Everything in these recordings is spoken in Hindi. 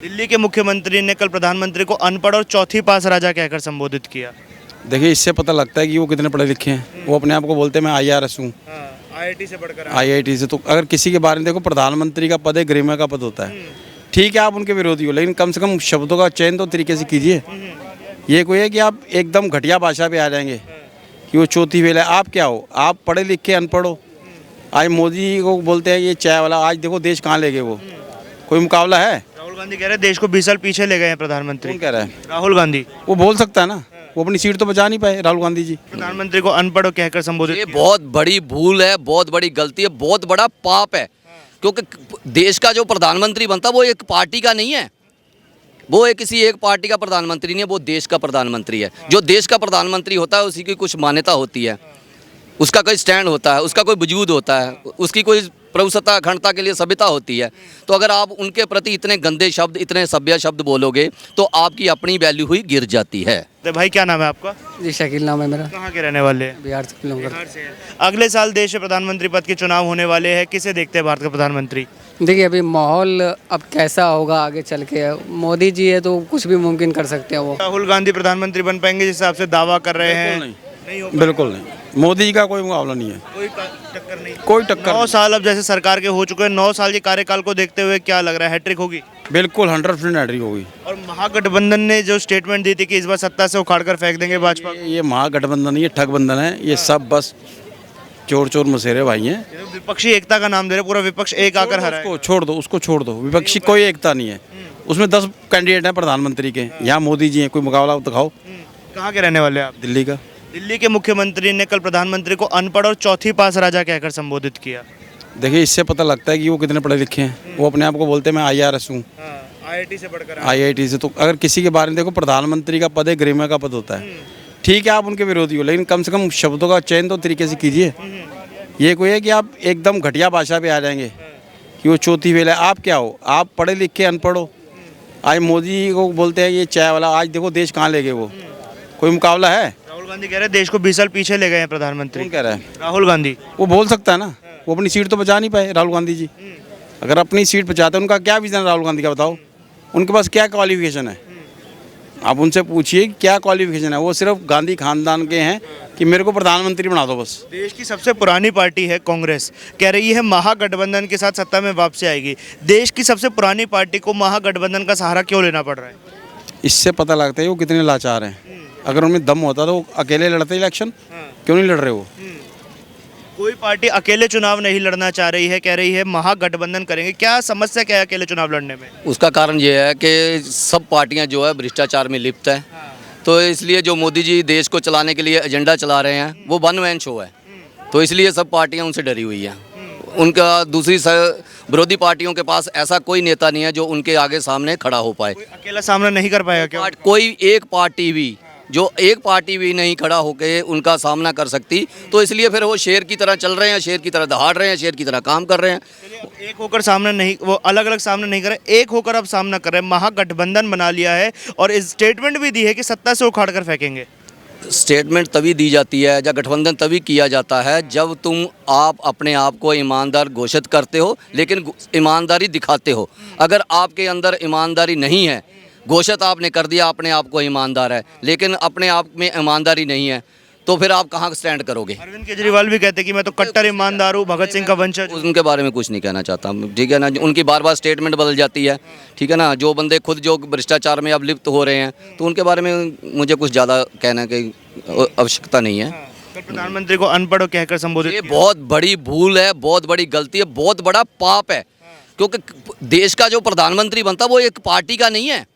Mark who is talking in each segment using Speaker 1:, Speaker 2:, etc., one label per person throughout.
Speaker 1: दिल्ली के मुख्यमंत्री ने कल प्रधानमंत्री को अनपढ़ और चौथी पास राजा कहकर संबोधित किया।
Speaker 2: देखिए, इससे पता लगता है कि वो कितने पढ़े लिखे हैं। वो अपने आप को बोलते हैं मैं IRS हूँ,
Speaker 1: आईआईटी से पढ़कर
Speaker 2: IIT से। तो अगर किसी के बारे में देखो, प्रधानमंत्री का पद है, गरिमा का पद होता है। ठीक है, आप उनके विरोधी हो, लेकिन कम से कम शब्दों का चयन तो तरीके से कीजिए। ये कोई है कि आप एकदम घटिया भाषा पे आ जाएंगे कि वो चौथी फेल है। आप क्या हो? आप पढ़े लिखे अनपढ़ हो। आज मोदी को बोलते हैं ये चाय वाला, आज देखो देश कहाँ ले गए वो। कोई मुकाबला है?
Speaker 1: राहुल गांधी कह रहे हैं देश को 20 साल पीछे ले गए हैं प्रधानमंत्री।
Speaker 2: कौन कह रहा है?
Speaker 1: राहुल गांधी।
Speaker 2: वो बोल सकता है ना, वो अपनी सीट तो बचा नहीं पाए राहुल गांधी जी।
Speaker 1: प्रधानमंत्री को अनपढ़ कहकर संबोधित
Speaker 3: ये
Speaker 1: किया।
Speaker 3: बहुत बड़ी भूल है, बहुत बड़ी गलती है, बहुत बड़ा पाप है। क्योंकि देश का जो प्रधानमंत्री बनता है वो एक पार्टी का नहीं है, वो एक किसी एक पार्टी का प्रधानमंत्री नहीं है, वो देश का प्रधानमंत्री है। जो देश का प्रधानमंत्री होता है उसी की कुछ मान्यता होती है, उसका कोई स्टैंड होता है, उसका कोई वजूद होता है, उसकी कोई प्रभुसत्ता अखंडता के लिए सभ्यता होती है। तो अगर आप उनके प्रति इतने गंदे शब्द, इतने सभ्य शब्द बोलोगे तो आपकी अपनी वैल्यू हुई गिर जाती है।
Speaker 1: तो भाई क्या नाम है आपका?
Speaker 4: जी शकील नाम है मेरा।
Speaker 1: कहाँ के रहने वाले हैं?
Speaker 4: बिहार से बिलोंग करता
Speaker 1: बिहार से हैं। अगले साल देश में प्रधानमंत्री पद के चुनाव होने वाले हैं, किसे देखते हैं भारत का प्रधानमंत्री?
Speaker 4: हूँ। देखिए अभी माहौल अब कैसा होगा आगे चल के, मोदी जी है तो कुछ भी मुमकिन कर सकते हैं वो।
Speaker 1: राहुल गांधी प्रधानमंत्री बन पाएंगे जिस हिसाब से दावा कर रहे हैं? नहीं हो
Speaker 2: बिल्कुल नहीं, मोदी जी का कोई मुकाबला नहीं है,
Speaker 1: कोई टक्कर नहीं।
Speaker 2: कोई टक्कर
Speaker 1: 9 साल अब जैसे सरकार के हो चुके हैं, 9 साल के कार्यकाल को देखते हुए क्या लग रहा है, हैट्रिक होगी?
Speaker 2: बिल्कुल 100% हैट्रिक होगी।
Speaker 1: और महागठबंधन ने जो स्टेटमेंट दी थी कि इस बार सत्ता से उखाड़ कर फेंक देंगे भाजपा को।
Speaker 2: ये महागठबंधन नहीं, ये ठगबंधन है। ये सब बस चोर चोर मसेरे भाई हैं।
Speaker 1: ये तो विपक्षी एकता का नाम दे रहे, पूरा विपक्ष एक आकर हरा है।
Speaker 2: उसको छोड़ दो, उसको छोड़ दो। विपक्षी कोई एकता नहीं है, उसमें 10 कैंडिडेट हैं प्रधानमंत्री के। यहाँ मोदी जी हैं, कोई मुकाबला दिखाओ।
Speaker 1: कहाँ के रहने वाले हैं आप?
Speaker 2: दिल्ली का।
Speaker 1: दिल्ली के मुख्यमंत्री ने कल प्रधानमंत्री को अनपढ़ और चौथी पास राजा कहकर संबोधित किया।
Speaker 2: देखिए, इससे पता लगता है कि वो कितने पढ़े लिखे हैं। वो अपने आप को बोलते हैं मैं IRS हूँ,
Speaker 1: आईआईटी से पढ़कर
Speaker 2: IIT से। तो अगर किसी के बारे में देखो, प्रधानमंत्री का पद है, गरिमा का पद होता है। ठीक है, आप उनके विरोधी हो, लेकिन कम से कम शब्दों का चयन तो तरीके से कीजिए। ये कोई है कि आप एकदम घटिया भाषा पे आ जाएंगे कि वो चौथी फेल है। आप क्या हो? आप पढ़े लिखे अनपढ़ हो। आज मोदी को बोलते हैं ये चाय वाला, आज देखो देश कहाँ ले गए वो। कोई मुकाबला है?
Speaker 1: राहुल गांधी कह रहे हैं देश को 20 साल पीछे ले गए हैं प्रधानमंत्री।
Speaker 2: कौन कह रहा है?
Speaker 1: राहुल गांधी।
Speaker 2: वो बोल सकता है ना, वो अपनी सीट तो बचा नहीं पाए राहुल गांधी जी। अगर अपनी सीट बचाते हैं, उनका क्या विजन है राहुल गांधी का, बताओ। उनके पास क्या क्वालिफिकेशन है? आप उनसे पूछिए क्या क्वालिफिकेशन है। वो सिर्फ गांधी खानदान के हैं कि मेरे को प्रधानमंत्री बना दो बस।
Speaker 1: देश की सबसे पुरानी पार्टी है कांग्रेस, कह रही है महागठबंधन के साथ सत्ता में वापसी आएगी। देश की सबसे पुरानी पार्टी को महागठबंधन का सहारा क्यों लेना पड़ रहा है?
Speaker 2: इससे पता लगता है वो कितने लाचार हैं। अगर उनमें दम होता तो वो अकेले लड़ते इलेक्शन, क्यों नहीं लड़ रहे वो?
Speaker 1: कोई पार्टी अकेले चुनाव नहीं लड़ना चाह रही है, कह रही है महागठबंधन करेंगे। क्या समस्या क्या है अकेले चुनाव लड़ने में?
Speaker 3: उसका कारण ये है कि सब पार्टियां जो है भ्रष्टाचार में लिप्त है। तो इसलिए जो मोदी जी देश को चलाने के लिए एजेंडा चला रहे हैं वो वन मैन शो है। तो इसलिए सब पार्टियां उनसे डरी हुई हैं। उनका दूसरी विरोधी पार्टियों के पास ऐसा कोई नेता नहीं है जो उनके आगे सामने खड़ा हो पाए।
Speaker 1: कोई अकेला सामना नहीं कर पाएगा क्या?
Speaker 3: कोई एक पार्टी भी नहीं खड़ा होकर उनका सामना कर सकती। तो इसलिए फिर वो शेर की तरह चल रहे हैं, शेर की तरह दहाड़ रहे हैं, शेर की तरह काम कर रहे हैं।
Speaker 1: एक होकर सामना नहीं, वो अलग अलग सामना नहीं कर रहे, एक होकर अब सामना कर रहे हैं। महागठबंधन बना लिया है और इस स्टेटमेंट भी दी है कि सत्ता से उखाड़ कर फेंकेंगे।
Speaker 3: स्टेटमेंट तभी दी जाती है या गठबंधन तभी किया जाता है जब आप अपने आप को ईमानदार घोषित करते हो, लेकिन ईमानदारी दिखाते हो। अगर आपके अंदर ईमानदारी नहीं है, घोषित आपने कर दिया अपने आप को ईमानदार है, लेकिन अपने आप में ईमानदारी नहीं है, तो फिर आप कहाँ स्टैंड करोगे?
Speaker 1: अरविंद केजरीवाल भी कहते हैं कि मैं तो कट्टर ईमानदार हूँ, भगत सिंह का वंशज हूँ।
Speaker 3: उनके बारे में कुछ नहीं कहना चाहता, ठीक है ना। उनकी बार बार स्टेटमेंट बदल जाती है, ठीक है ना। जो बंदे खुद जो भ्रष्टाचार में अब लिप्त हो रहे हैं, तो उनके बारे में मुझे कुछ ज़्यादा कहने की आवश्यकता नहीं है।
Speaker 1: तो प्रधानमंत्री को अनपढ़ कहकर संबोधित
Speaker 3: ये
Speaker 1: किया।
Speaker 3: बहुत बड़ी भूल है, बहुत बड़ी गलती है, बहुत बड़ा पाप है। क्योंकि देश का जो प्रधानमंत्री बनता है वो एक पार्टी का नहीं है,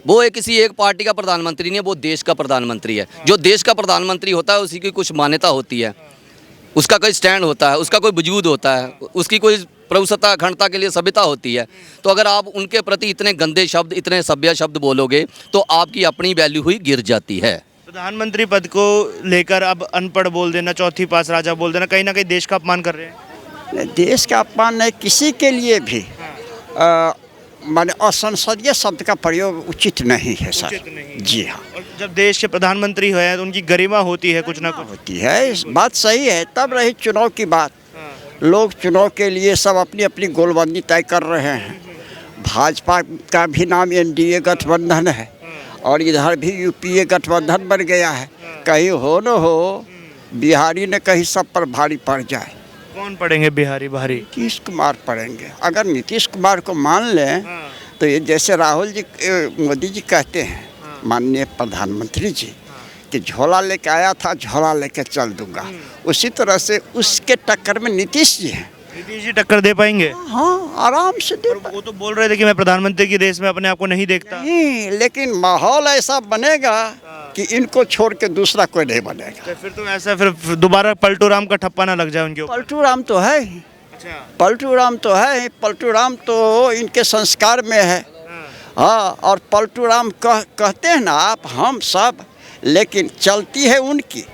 Speaker 3: वो एक किसी एक पार्टी का प्रधानमंत्री नहीं है, वो देश का प्रधानमंत्री है। जो देश का प्रधानमंत्री होता है उसी की कुछ मान्यता होती है, उसका कोई स्टैंड होता है, उसका कोई वजूद होता है, उसकी कोई प्रभुसत्ता अखंडता के लिए सभ्यता होती है। तो अगर आप उनके प्रति इतने गंदे शब्द, इतने सभ्य शब्द बोलोगे तो आपकी अपनी वैल्यू हुई गिर जाती है।
Speaker 1: प्रधानमंत्री पद को लेकर अब अनपढ़ बोल देना, चौथी पास राजा बोल देना, कहीं ना कहीं देश का अपमान कर रहे हैं।
Speaker 5: देश का अपमान नहीं, किसी के लिए भी माने असंसदीय शब्द का प्रयोग उचित नहीं है सर।
Speaker 1: उचित नहीं।
Speaker 5: जी हाँ,
Speaker 1: और जब देश के प्रधानमंत्री हैं तो उनकी गरिमा होती है कुछ ना कुछ।
Speaker 5: होती है, इस बात सही है। तब रही चुनाव की बात, लोग चुनाव के लिए सब अपनी अपनी गोलबंदी तय कर रहे हैं। भाजपा का भी नाम एनडीए गठबंधन है और इधर भी यूपीए गठबंधन बन गया है। कहीं हो न हो बिहारी ने कहीं सब पर भारी पड़ जाए।
Speaker 1: कौन पड़ेंगे बिहारी भारी?
Speaker 5: नीतीश कुमार पड़ेंगे। अगर नीतीश कुमार को मान लें तो ये जैसे राहुल जी मोदी जी कहते हैं, माननीय प्रधानमंत्री जी, कि झोला लेके आया था झोला लेके चल दूंगा, उसी तरह से उसके टक्कर में नीतीश जी हैं।
Speaker 1: नीतीश जी टक्कर दे पाएंगे?
Speaker 5: हाँ, आराम से दे
Speaker 1: वो तो बोल रहे थे कि मैं प्रधानमंत्री की रेस में अपने आप को नहीं देखता।
Speaker 5: नहीं, लेकिन माहौल ऐसा बनेगा कि इनको छोड़ के दूसरा कोई नहीं बनेगा।
Speaker 1: तो फिर तो ऐसा फिर दोबारा पलटू राम का ठप्पा ना लग जाए उनके ऊपर।
Speaker 5: पलटू राम तो है ही,
Speaker 1: अच्छा।
Speaker 5: पलटू राम तो है ही, पलटू राम तो इनके संस्कार में है। हाँ, और पलटू राम कहते हैं ना आप हम सब, लेकिन चलती है उनकी।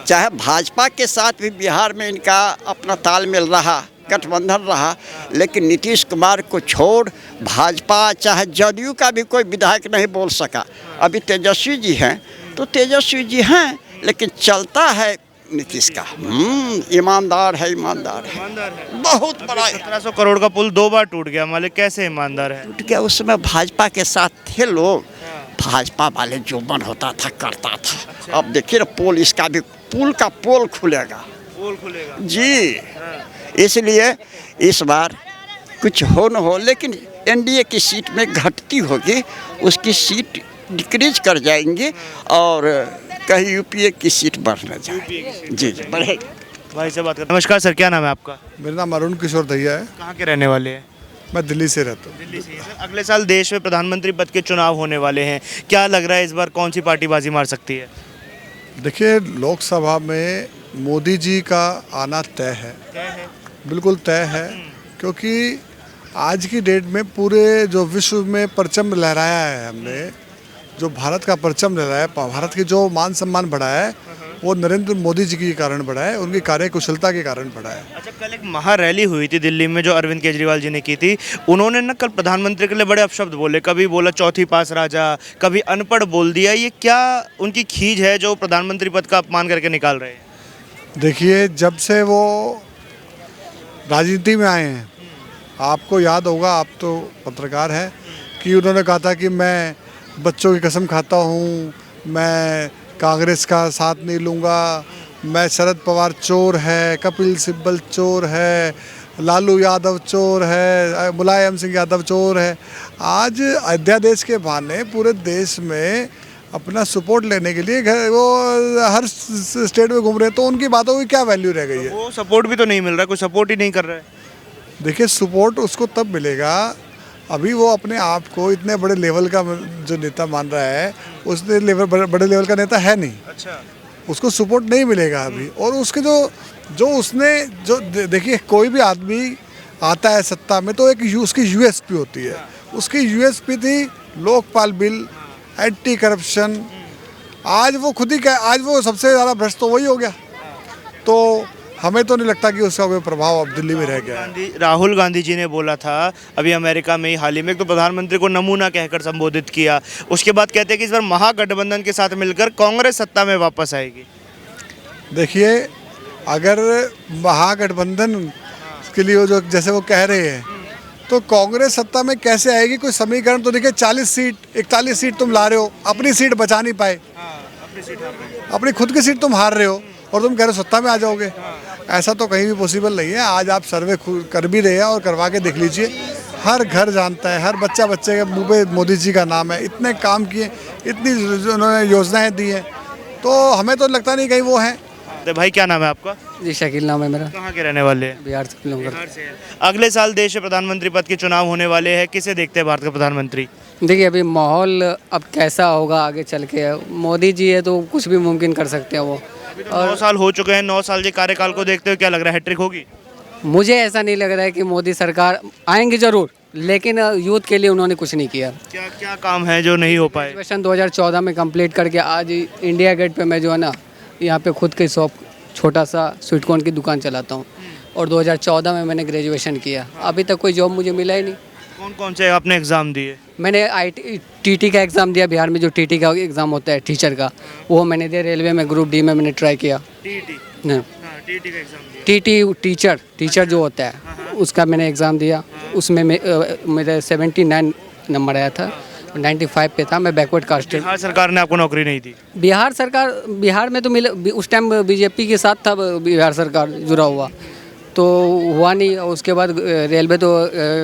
Speaker 5: चाहे भाजपा के साथ भी बिहार में इनका अपना तालमेल रहा, गठबंधन रहा, लेकिन नीतीश कुमार को छोड़ भाजपा चाहे जदयू का भी कोई विधायक नहीं बोल सका। अभी तेजस्वी जी हैं तो तेजस्वी जी हैं, लेकिन चलता है नीतीश का। ईमानदार है, ईमानदार है, बहुत बड़ा।
Speaker 1: 1700 करोड़ का पुल 2 बार टूट गया, मालिक कैसे ईमानदार है?
Speaker 5: टूट गया, उस समय भाजपा के साथ थे लोग, भाजपा वाले जो मन होता था करता था।
Speaker 1: अच्छा।
Speaker 5: अब देखिए ना, पोल इसका भी पुल का पोल खुलेगा।
Speaker 1: पोल खुलेगा
Speaker 5: जी, इसलिए इस बार कुछ हो न हो, लेकिन एनडीए की सीट में घटती होगी, उसकी सीट डिक्रीज कर जाएंगी और कहीं यूपीए की सीट बढ़ न जाए। जी जी, बढ़ेगी।
Speaker 1: भाई से बात कर। नमस्कार सर, क्या नाम है आपका?
Speaker 6: मेरा नाम अरुण किशोर दहिया है।
Speaker 1: कहाँ के रहने वाले हैं?
Speaker 6: मैं दिल्ली से रहता हूँ।
Speaker 1: दिल्ली से। सर, अगले साल देश में प्रधानमंत्री पद के चुनाव होने वाले हैं, क्या लग रहा है इस बार कौन सी पार्टी बाजी मार सकती है?
Speaker 6: देखिए, लोकसभा में मोदी जी का आना तय है, बिल्कुल तय है, क्योंकि आज की डेट में पूरे जो विश्व में परचम लहराया है हमने, जो भारत का परचम लहराया है, भारत की जो मान सम्मान बढ़ा है, वो नरेंद्र मोदी जी के कारण बढ़ा है, उनकी कार्यकुशलता के कारण बढ़ा है।
Speaker 1: अच्छा, कल एक महारैली हुई थी दिल्ली में जो अरविंद केजरीवाल जी ने की थी, उन्होंने ना कल प्रधानमंत्री के लिए बड़े अपशब्द बोले, कभी बोला चौथी पास राजा, कभी अनपढ़ बोल दिया। ये क्या उनकी खींच है जो प्रधानमंत्री पद का अपमान करके निकाल रहे हैं?
Speaker 6: देखिए, जब से वो राजनीति में आए हैं, आपको याद होगा, आप तो पत्रकार हैं, कि उन्होंने कहा था कि मैं बच्चों की कसम खाता हूँ, मैं कांग्रेस का साथ नहीं लूँगा, मैं शरद पवार चोर है, कपिल सिब्बल चोर है, लालू यादव चोर है, मुलायम सिंह यादव चोर है। आज अध्यादेश के बहाने पूरे देश में अपना सपोर्ट लेने के लिए वो हर स्टेट में घूम रहे हैं, तो उनकी बातों की क्या वैल्यू रह गई है?
Speaker 1: वो सपोर्ट भी तो नहीं मिल रहा, कोई सपोर्ट ही नहीं कर रहा है।
Speaker 6: देखिए, सपोर्ट उसको तब मिलेगा, अभी वो अपने आप को इतने बड़े लेवल का जो नेता मान रहा है, उसने बड़े लेवल का नेता है नहीं।
Speaker 1: अच्छा।
Speaker 6: उसको सपोर्ट नहीं मिलेगा अभी। और उसके जो उसने जो देखिए, कोई भी आदमी आता है सत्ता में तो एक उसकी यूएसपी होती है। उसकी यूएसपी थी लोकपाल बिल, एंटी करप्शन। आज वो खुद ही आज वो सबसे ज़्यादा भ्रष्ट तो वही हो गया। तो हमें तो नहीं लगता कि उसका कोई प्रभाव अब दिल्ली में रह गया है।
Speaker 1: राहुल गांधी जी ने बोला था अभी अमेरिका में ही हाल ही में, तो प्रधानमंत्री को नमूना कहकर संबोधित किया। उसके बाद कहते हैं कि इस बार महागठबंधन के साथ मिलकर कांग्रेस सत्ता में वापस आएगी।
Speaker 6: देखिए, अगर महागठबंधन के लिए जो जैसे वो कह रहे हैं, तो कांग्रेस सत्ता में कैसे आएगी? कोई समीकरण तो देखिए, 40 सीट 41 सीट तुम ला रहे हो, अपनी सीट बचा नहीं पाए, अपनी खुद की सीट तुम हार रहे हो और तुम कह रहे हो सत्ता में आ जाओगे। ऐसा तो कहीं भी पॉसिबल नहीं है। आज आप सर्वे कर भी रहे हैं और करवा के देख लीजिए, हर घर जानता है, हर बच्चे के मुंह पे मोदी जी का नाम है। इतने काम किए, इतनी उन्होंने योजनाएं दी हैं, तो हमें तो लगता नहीं कहीं वो हैं।
Speaker 1: तो भाई क्या नाम है आपका?
Speaker 4: जी शकील नाम है मेरा।
Speaker 1: कहाँ के रहने वाले हैं?
Speaker 4: बिहार से बिलोंग करता
Speaker 1: बिहार से हैं। अगले साल देश में प्रधानमंत्री पद के चुनाव होने वाले हैं, किसे देखते हैं भारत का प्रधानमंत्री?
Speaker 4: हूँ। देखिए, अभी माहौल अब कैसा होगा आगे चल के, मोदी जी है तो कुछ भी मुमकिन कर सकते हैं वो।
Speaker 1: और 9 साल हो चुके हैं, 9 साल के कार्यकाल को देखते हुए क्या लग रहा है, हैट्रिक होगी?
Speaker 4: मुझे ऐसा नहीं लग रहा है कि मोदी सरकार आएंगे ज़रूर, लेकिन यूथ के लिए उन्होंने कुछ नहीं किया।
Speaker 1: क्या क्या काम है जो नहीं हो पाए?
Speaker 4: ग्रेजुएशन 2014 में कंप्लीट करके आज इंडिया गेट पे मैं जो है ना, यहाँ पे खुद के शॉप छोटा सा स्वीट कॉर्न की दुकान चलाता हूँ, और 2014 में मैंने ग्रेजुएशन किया। अभी तक कोई जॉब मुझे मिला ही नहीं।
Speaker 1: कौन कौन से आपने एग्ज़ाम दिए?
Speaker 4: मैंने टीटी का एग्ज़ाम दिया, बिहार में जो टीटी का एग्ज़ाम होता है टीचर का, वो मैंने दिया। रेलवे में ग्रुप डी में मैंने ट्राई किया।
Speaker 1: टीटी?
Speaker 4: हाँ,
Speaker 1: टीटी का एग्ज़ाम दिया।
Speaker 4: टीटी टीचर जो होता है उसका मैंने एग्ज़ाम दिया, उसमें मेरे 79 नंबर आया था, 95 पे था, मैं बैकवर्ड कास्ट।
Speaker 1: बिहार सरकार ने आपको नौकरी नहीं दी।
Speaker 4: बिहार सरकार, बिहार में तो मिले, उस टाइम बीजेपी के साथ था बिहार सरकार जुड़ा हुआ, तो हुआ नहीं। और उसके बाद रेलवे तो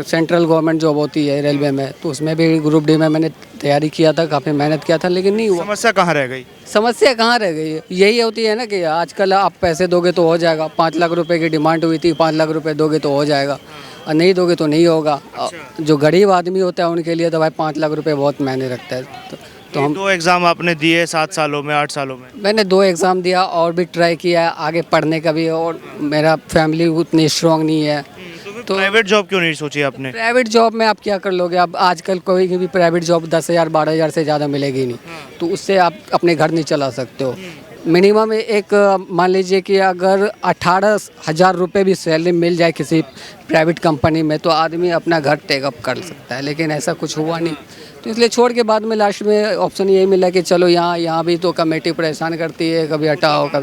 Speaker 4: सेंट्रल गवर्नमेंट जॉब होती है रेलवे में, तो उसमें भी ग्रुप डी में मैंने तैयारी किया था, काफ़ी मेहनत किया था, लेकिन नहीं हुआ।
Speaker 1: समस्या कहाँ रह गई?
Speaker 4: समस्या कहाँ रह गई है? यही होती है ना कि आजकल आप पैसे दोगे तो हो जाएगा। 5 लाख रुपए की डिमांड हुई थी, 5 लाख रुपए दोगे तो हो जाएगा, और नहीं दोगे तो नहीं होगा। जो गरीब आदमी होता है उनके लिए तो भाई 5 लाख रुपए बहुत मायने रखता है। तो हम
Speaker 1: 2 एग्जाम आपने दिए 7 सालों में, 8 सालों में।
Speaker 4: मैंने 2 एग्ज़ाम दिया और भी ट्राई किया आगे पढ़ने का भी, और मेरा फैमिली उतनी स्ट्रांग नहीं है।
Speaker 1: तो प्राइवेट जॉब क्यों नहीं सोची आपने?
Speaker 4: प्राइवेट जॉब में आप क्या कर लोगे? अब आजकल कोई भी प्राइवेट जॉब 10,000 12,000 से ज़्यादा मिलेगी नहीं, तो उससे आप अपने घर नहीं चला सकते हो। मिनिमम एक मान लीजिए कि अगर 18,000 रुपये भी सैलरी मिल जाए किसी प्राइवेट कंपनी में, तो आदमी अपना घर टेकअप कर सकता है, लेकिन ऐसा कुछ हुआ नहीं। तो इसलिए छोड़ के बाद में लास्ट में ऑप्शन यही मिला कि चलो यहाँ भी तो कमेटी परेशान करती है, कभी हटाओ कभी